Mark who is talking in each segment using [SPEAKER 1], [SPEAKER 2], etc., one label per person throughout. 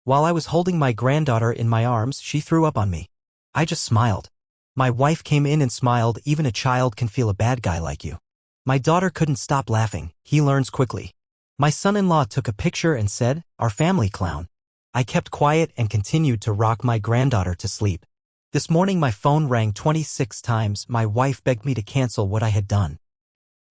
[SPEAKER 1] While I was holding my granddaughter in my arms, she threw up on me. I just smiled. My wife came in and smiled. Even a child can feel a bad guy like you. My daughter couldn't stop laughing. He learns quickly. My son-in-law took a picture and said, "Our family clown." I kept quiet and continued to rock my granddaughter to sleep. This morning my phone rang 26 times. My wife begged me to cancel what I had done.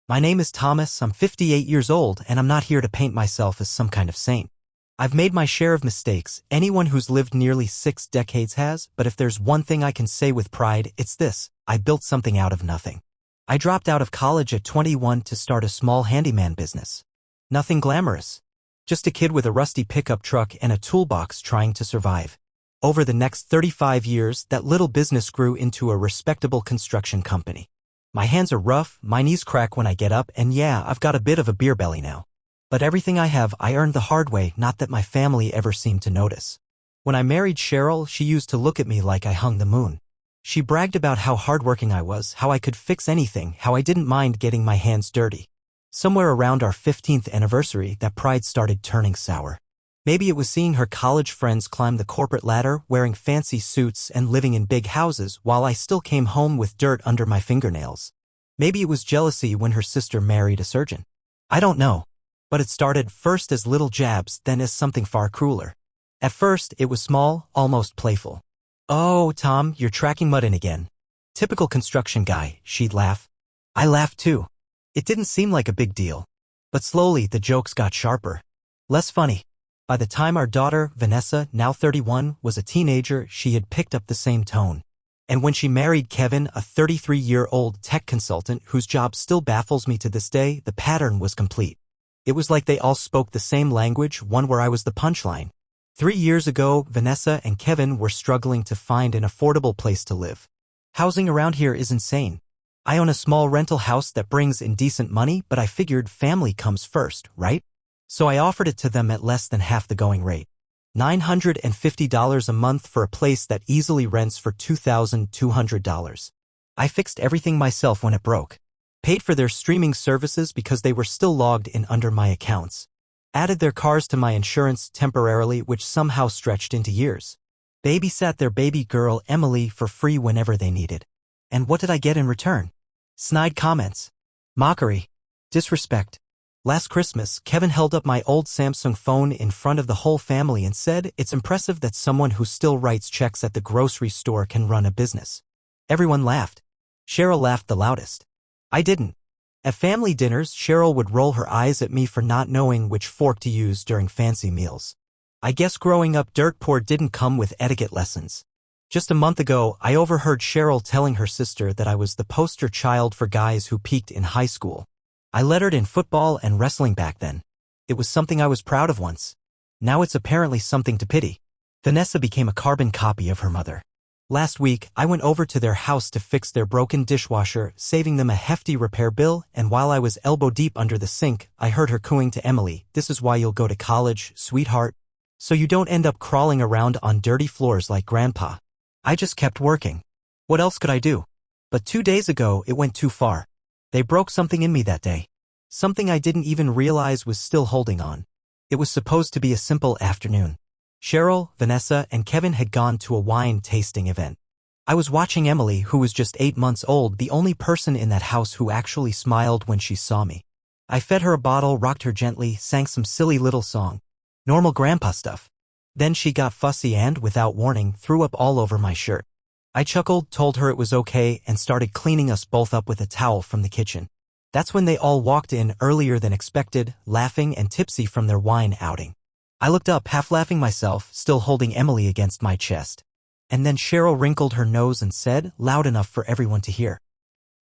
[SPEAKER 1] My name is Thomas, I'm 58 years old, and I'm not here to paint myself as some kind of saint. I've made my share of mistakes. Anyone who's lived nearly 6 decades has, but if there's one thing I can say with pride, it's this: I built something out of nothing. I dropped out of college at 21 to start a small handyman business. Nothing glamorous. Just a kid with a rusty pickup truck and a toolbox trying to survive. Over the next 35 years, that little business grew into a respectable construction company. My hands are rough, my knees crack when I get up, and yeah, I've got a bit of a beer belly now. But everything I have, I earned the hard way, not that my family ever seemed to notice. When I married Cheryl, she used to look at me like I hung the moon. She bragged about how hardworking I was, how I could fix anything, how I didn't mind getting my hands dirty. Somewhere around our 15th anniversary, that pride started turning sour. Maybe it was seeing her college friends climb the corporate ladder, wearing fancy suits and living in big houses, while I still came home with dirt under my fingernails. Maybe it was jealousy when her sister married a surgeon. I don't know. But it started first as little jabs, then as something far crueler. At first, it was small, almost playful. "Oh, Tom, you're tracking mud in again." Typical construction guy, she'd laugh. I laughed too. It didn't seem like a big deal. But slowly, the jokes got sharper. Less funny. By the time our daughter, Vanessa, now 31, was a teenager, she had picked up the same tone. And when she married Kevin, a 33-year-old tech consultant whose job still baffles me to this day, the pattern was complete. It was like they all spoke the same language, one where I was the punchline. 3 years ago, Vanessa and Kevin were struggling to find an affordable place to live. Housing around here is insane. I own a small rental house that brings in decent money, but I figured family comes first, right? So I offered it to them at less than half the going rate. $950 a month for a place that easily rents for $2,200. I fixed everything myself when it broke. Paid for their streaming services because they were still logged in under my accounts. Added their cars to my insurance temporarily, which somehow stretched into years. Babysat their baby girl, Emily, for free whenever they needed. And what did I get in return? Snide comments. Mockery. Disrespect. Last Christmas, Kevin held up my old Samsung phone in front of the whole family and said, "It's impressive that someone who still writes checks at the grocery store can run a business." Everyone laughed. Cheryl laughed the loudest. I didn't. At family dinners, Cheryl would roll her eyes at me for not knowing which fork to use during fancy meals. I guess growing up dirt poor didn't come with etiquette lessons. Just a month ago, I overheard Cheryl telling her sister that I was the poster child for guys who peaked in high school. I lettered in football and wrestling back then. It was something I was proud of once. Now it's apparently something to pity. Vanessa became a carbon copy of her mother. Last week, I went over to their house to fix their broken dishwasher, saving them a hefty repair bill, and while I was elbow-deep under the sink, I heard her cooing to Emily, "This is why you'll go to college, sweetheart. So you don't end up crawling around on dirty floors like Grandpa." I just kept working. What else could I do? But 2 days ago, it went too far. They broke something in me that day. Something I didn't even realize was still holding on. It was supposed to be a simple afternoon. Cheryl, Vanessa, and Kevin had gone to a wine tasting event. I was watching Emily, who was just 8 months old, the only person in that house who actually smiled when she saw me. I fed her a bottle, rocked her gently, sang some silly little song. Normal grandpa stuff. Then she got fussy and, without warning, threw up all over my shirt. I chuckled, told her it was okay, and started cleaning us both up with a towel from the kitchen. That's when they all walked in earlier than expected, laughing and tipsy from their wine outing. I looked up, half laughing myself, still holding Emily against my chest. And then Cheryl wrinkled her nose and said, loud enough for everyone to hear,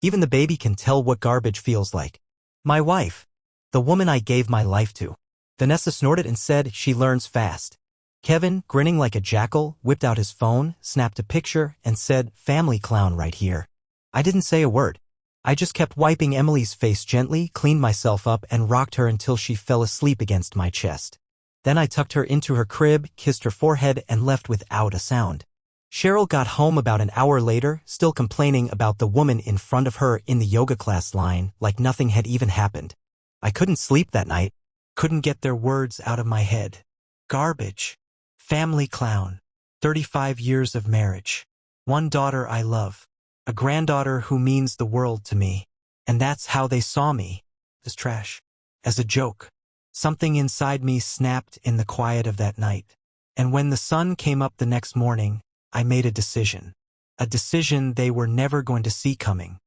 [SPEAKER 1] "Even the baby can tell what garbage feels like." My wife. The woman I gave my life to. Vanessa snorted and said, "She learns fast." Kevin, grinning like a jackal, whipped out his phone, snapped a picture, and said, "Family clown right here." I didn't say a word. I just kept wiping Emily's face gently, cleaned myself up, and rocked her until she fell asleep against my chest. Then I tucked her into her crib, kissed her forehead, and left without a sound. Cheryl got home about an hour later, still complaining about the woman in front of her in the yoga class line, like nothing had even happened. I couldn't sleep that night. Couldn't get their words out of my head. Garbage. Family clown. 35 years of marriage. One daughter I love. A granddaughter who means the world to me. And that's how they saw me. As trash. As a joke. Something inside me snapped in the quiet of that night. And when the sun came up the next morning, I made a decision. A decision they were never going to see coming.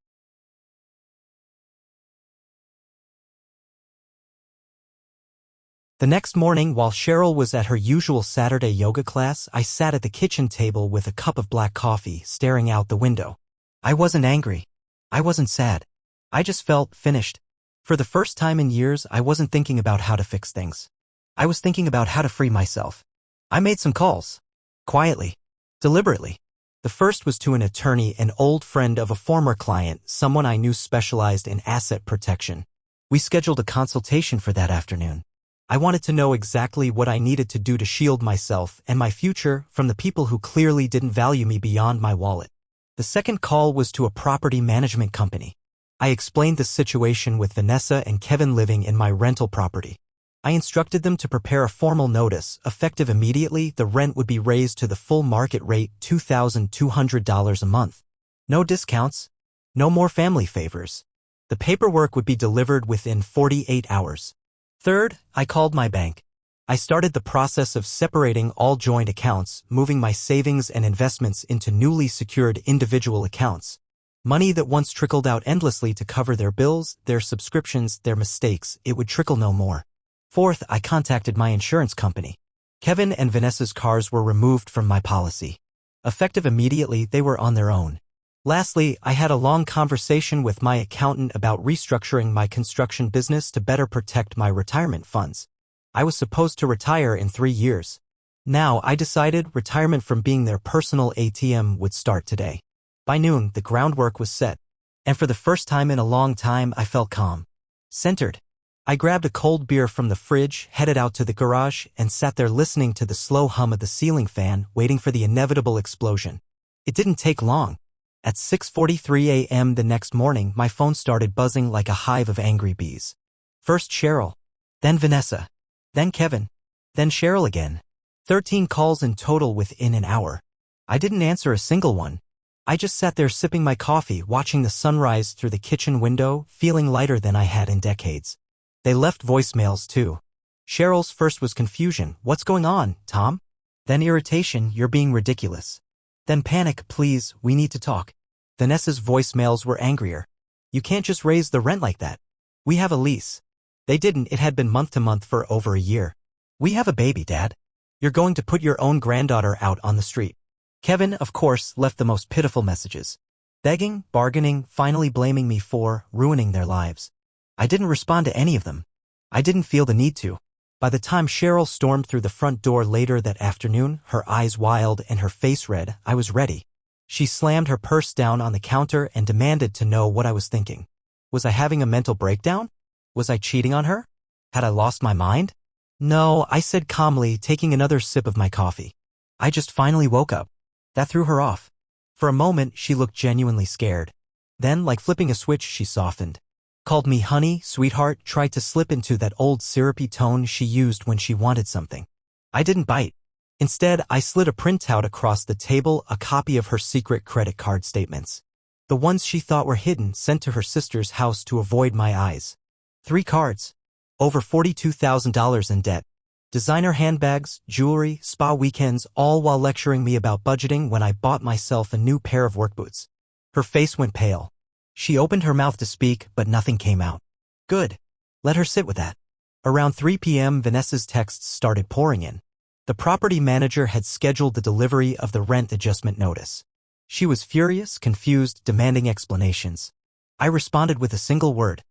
[SPEAKER 1] The next morning, while Cheryl was at her usual Saturday yoga class, I sat at the kitchen table with a cup of black coffee, staring out the window. I wasn't angry. I wasn't sad. I just felt finished. For the first time in years, I wasn't thinking about how to fix things. I was thinking about how to free myself. I made some calls. Quietly. Deliberately. The first was to an attorney, an old friend of a former client, someone I knew specialized in asset protection. We scheduled a consultation for that afternoon. I wanted to know exactly what I needed to do to shield myself and my future from the people who clearly didn't value me beyond my wallet. The second call was to a property management company. I explained the situation with Vanessa and Kevin living in my rental property. I instructed them to prepare a formal notice. Effective immediately, the rent would be raised to the full market rate, $2,200 a month. No discounts. No more family favors. The paperwork would be delivered within 48 hours. Third, I called my bank. I started the process of separating all joint accounts, moving my savings and investments into newly secured individual accounts. Money that once trickled out endlessly to cover their bills, their subscriptions, their mistakes, it would trickle no more. Fourth, I contacted my insurance company. Kevin and Vanessa's cars were removed from my policy. Effective immediately, they were on their own. Lastly, I had a long conversation with my accountant about restructuring my construction business to better protect my retirement funds. I was supposed to retire in 3 years. Now, I decided retirement from being their personal ATM would start today. By noon, the groundwork was set. And for the first time in a long time, I felt calm. Centered. I grabbed a cold beer from the fridge, headed out to the garage, and sat there listening to the slow hum of the ceiling fan, waiting for the inevitable explosion. It didn't take long. At 6:43 a.m. the next morning, my phone started buzzing like a hive of angry bees. First Cheryl, then Vanessa, then Kevin, then Cheryl again. 13 calls in total within an hour. I didn't answer a single one. I just sat there sipping my coffee, watching the sunrise through the kitchen window, feeling lighter than I had in decades. They left voicemails too. Cheryl's first was confusion. What's going on, Tom? Then irritation, you're being ridiculous. Then panic, please, we need to talk. Vanessa's voicemails were angrier. You can't just raise the rent like that. We have a lease. They didn't, it had been month to month for over a year. We have a baby, Dad. You're going to put your own granddaughter out on the street. Kevin, of course, left the most pitiful messages. Begging, bargaining, finally blaming me for ruining their lives. I didn't respond to any of them. I didn't feel the need to. By the time Cheryl stormed through the front door later that afternoon, her eyes wild and her face red, I was ready. She slammed her purse down on the counter and demanded to know what I was thinking. Was I having a mental breakdown? Was I cheating on her? Had I lost my mind? No, I said calmly, taking another sip of my coffee. I just finally woke up. That threw her off. For a moment, she looked genuinely scared. Then, like flipping a switch, she softened. Called me honey, sweetheart, tried to slip into that old syrupy tone she used when she wanted something. I didn't bite. Instead, I slid a printout across the table, a copy of her secret credit card statements. The ones she thought were hidden, sent to her sister's house to avoid my eyes. 3 cards. Over $42,000 in debt. Designer handbags, jewelry, spa weekends, all while lecturing me about budgeting when I bought myself a new pair of work boots. Her face went pale. She opened her mouth to speak, but nothing came out. Good. Let her sit with that. Around 3 p.m., Vanessa's texts started pouring in. The property manager had scheduled the delivery of the rent adjustment notice. She was furious, confused, demanding explanations. I responded with a single word.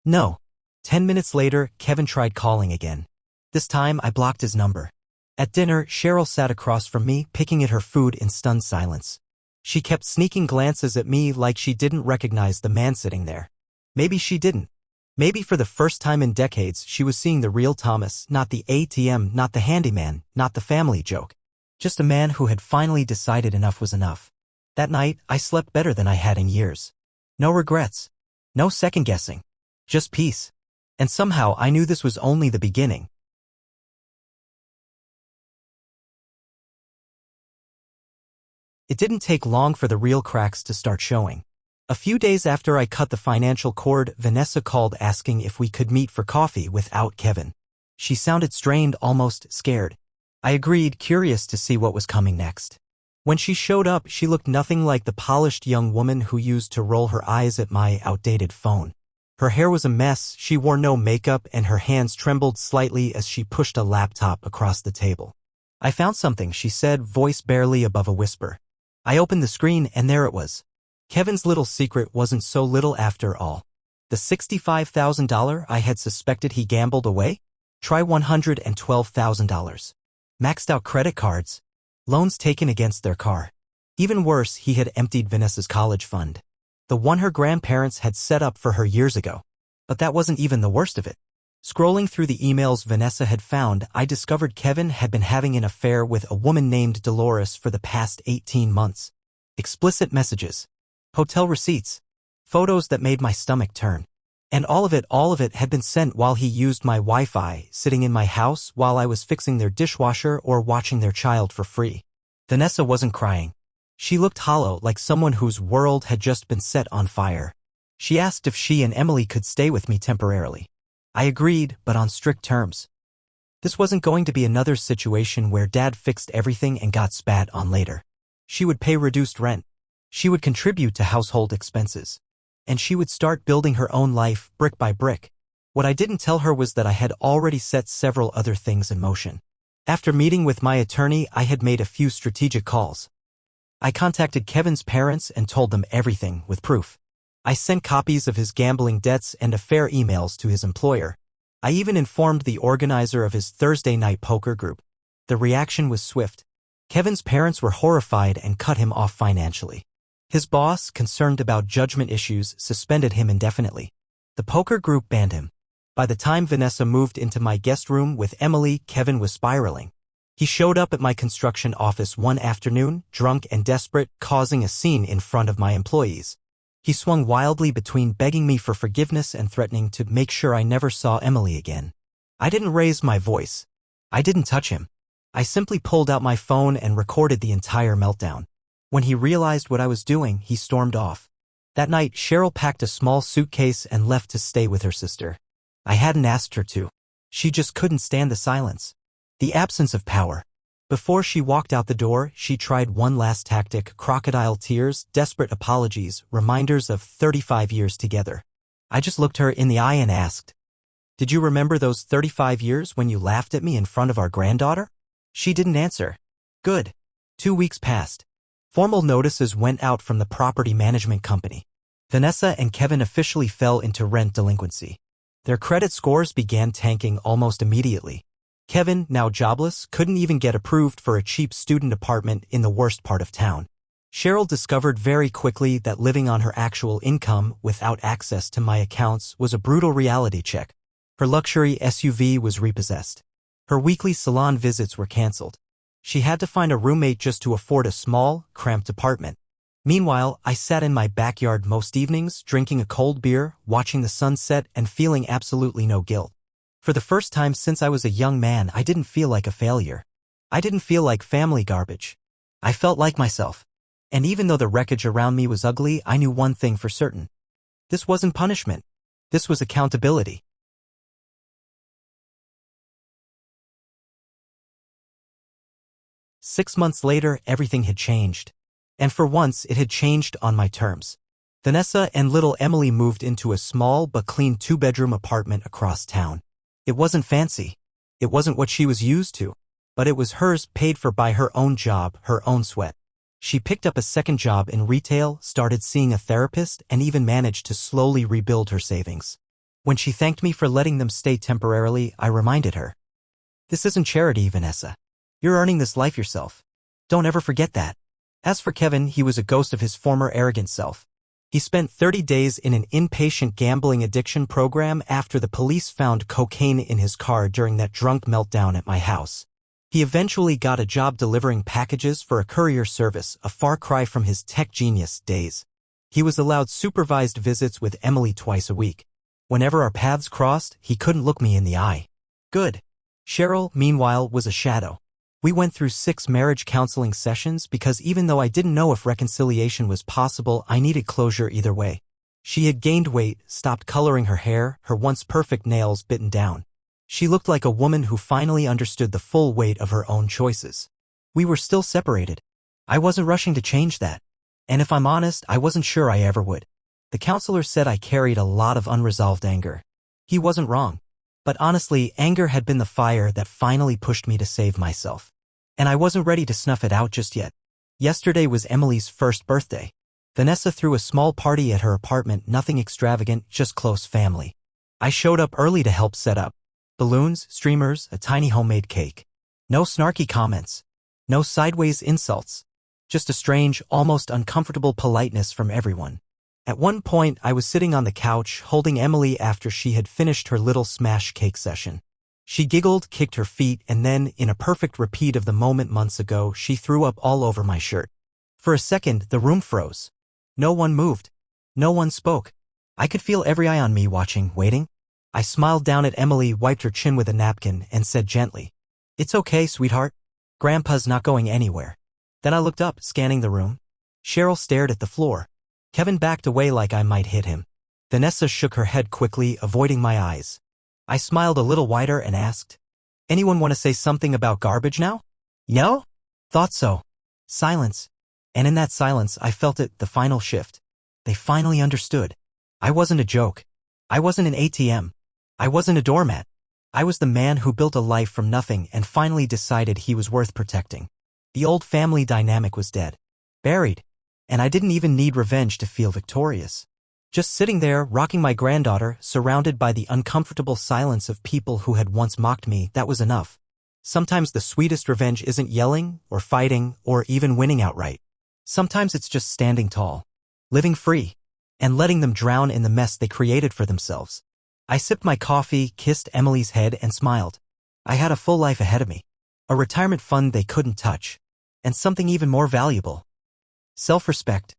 [SPEAKER 1] No. 10 minutes later, Kevin tried calling again. This time, I blocked his number. At dinner, Cheryl sat across from me, picking at her food in stunned silence. She kept sneaking glances at me like she didn't recognize the man sitting there. Maybe she didn't. Maybe for the first time in decades, she was seeing the real Thomas, not the ATM, not the handyman, not the family joke. Just a man who had finally decided enough was enough. That night, I slept better than I had in years. No regrets. No second-guessing. Just peace. And somehow I knew this was only the beginning. It didn't take long for the real cracks to start showing. A few days after I cut the financial cord, Vanessa called asking if we could meet for coffee without Kevin. She sounded strained, almost scared. I agreed, curious to see what was coming next. When she showed up, she looked nothing like the polished young woman who used to roll her eyes at my outdated phone. Her hair was a mess, she wore no makeup, and her hands trembled slightly as she pushed a laptop across the table. "I found something," she said, voice barely above a whisper. I opened the screen, and there it was. Kevin's little secret wasn't so little after all. The $65,000 I had suspected he gambled away? Try $112,000. Maxed out credit cards. Loans taken against their car. Even worse, he had emptied Vanessa's college fund. The one her grandparents had set up for her years ago. But that wasn't even the worst of it. Scrolling through the emails Vanessa had found, I discovered Kevin had been having an affair with a woman named Dolores for the past 18 months. Explicit messages. Hotel receipts. Photos that made my stomach turn. And all of it had been sent while he used my Wi-Fi, sitting in my house while I was fixing their dishwasher or watching their child for free. Vanessa wasn't crying. She looked hollow, like someone whose world had just been set on fire. She asked if she and Emily could stay with me temporarily. I agreed, but on strict terms. This wasn't going to be another situation where Dad fixed everything and got spat on later. She would pay reduced rent. She would contribute to household expenses. And she would start building her own life, brick by brick. What I didn't tell her was that I had already set several other things in motion. After meeting with my attorney, I had made a few strategic calls. I contacted Kevin's parents and told them everything, with proof. I sent copies of his gambling debts and affair emails to his employer. I even informed the organizer of his Thursday night poker group. The reaction was swift. Kevin's parents were horrified and cut him off financially. His boss, concerned about judgment issues, suspended him indefinitely. The poker group banned him. By the time Vanessa moved into my guest room with Emily, Kevin was spiraling. He showed up at my construction office one afternoon, drunk and desperate, causing a scene in front of my employees. He swung wildly between begging me for forgiveness and threatening to make sure I never saw Emily again. I didn't raise my voice. I didn't touch him. I simply pulled out my phone and recorded the entire meltdown. When he realized what I was doing, he stormed off. That night, Cheryl packed a small suitcase and left to stay with her sister. I hadn't asked her to. She just couldn't stand the silence. The absence of power. Before she walked out the door, she tried one last tactic: crocodile tears, desperate apologies, reminders of 35 years together. I just looked her in the eye and asked, "Did you remember those 35 years when you laughed at me in front of our granddaughter?" She didn't answer. Good. 2 weeks passed. Formal notices went out from the property management company. Vanessa and Kevin officially fell into rent delinquency. Their credit scores began tanking almost immediately. Kevin, now jobless, couldn't even get approved for a cheap student apartment in the worst part of town. Cheryl discovered very quickly that living on her actual income without access to my accounts was a brutal reality check. Her luxury SUV was repossessed. Her weekly salon visits were canceled. She had to find a roommate just to afford a small, cramped apartment. Meanwhile, I sat in my backyard most evenings, drinking a cold beer, watching the sunset, and feeling absolutely no guilt. For the first time since I was a young man, I didn't feel like a failure. I didn't feel like family garbage. I felt like myself. And even though the wreckage around me was ugly, I knew one thing for certain. This wasn't punishment. This was accountability. 6 months later, everything had changed. And for once, it had changed on my terms. Vanessa and little Emily moved into a small but clean 2-bedroom apartment across town. It wasn't fancy. It wasn't what she was used to. But it was hers, paid for by her own job, her own sweat. She picked up a second job in retail, started seeing a therapist, and even managed to slowly rebuild her savings. When she thanked me for letting them stay temporarily, I reminded her. This isn't charity, Vanessa. You're earning this life yourself. Don't ever forget that. As for Kevin, he was a ghost of his former arrogant self. He spent 30 days in an inpatient gambling addiction program after the police found cocaine in his car during that drunk meltdown at my house. He eventually got a job delivering packages for a courier service, a far cry from his tech genius days. He was allowed supervised visits with Emily twice a week. Whenever our paths crossed, he couldn't look me in the eye. Good. Cheryl, meanwhile, was a shadow. We went through 6 marriage counseling sessions because even though I didn't know if reconciliation was possible, I needed closure either way. She had gained weight, stopped coloring her hair, her once perfect nails bitten down. She looked like a woman who finally understood the full weight of her own choices. We were still separated. I wasn't rushing to change that. And if I'm honest, I wasn't sure I ever would. The counselor said I carried a lot of unresolved anger. He wasn't wrong. But honestly, anger had been the fire that finally pushed me to save myself. And I wasn't ready to snuff it out just yet. Yesterday was Emily's first birthday. Vanessa threw a small party at her apartment, nothing extravagant, just close family. I showed up early to help set up. Balloons, streamers, a tiny homemade cake. No snarky comments. No sideways insults. Just a strange, almost uncomfortable politeness from everyone. At one point, I was sitting on the couch, holding Emily after she had finished her little smash cake session. She giggled, kicked her feet, and then, in a perfect repeat of the moment months ago, she threw up all over my shirt. For a second, the room froze. No one moved. No one spoke. I could feel every eye on me watching, waiting. I smiled down at Emily, wiped her chin with a napkin, and said gently, "It's okay, sweetheart. Grandpa's not going anywhere." Then I looked up, scanning the room. Cheryl stared at the floor. Kevin backed away like I might hit him. Vanessa shook her head quickly, avoiding my eyes. I smiled a little wider and asked, "Anyone want to say something about garbage now?" "No?" "Thought so." Silence. And in that silence, I felt it, the final shift. They finally understood. I wasn't a joke. I wasn't an ATM. I wasn't a doormat. I was the man who built a life from nothing and finally decided he was worth protecting. The old family dynamic was dead. Buried. And I didn't even need revenge to feel victorious. Just sitting there, rocking my granddaughter, surrounded by the uncomfortable silence of people who had once mocked me, that was enough. Sometimes the sweetest revenge isn't yelling, or fighting, or even winning outright. Sometimes it's just standing tall, living free, and letting them drown in the mess they created for themselves. I sipped my coffee, kissed Emily's head, and smiled. I had a full life ahead of me. A retirement fund they couldn't touch. And something even more valuable. Self-respect.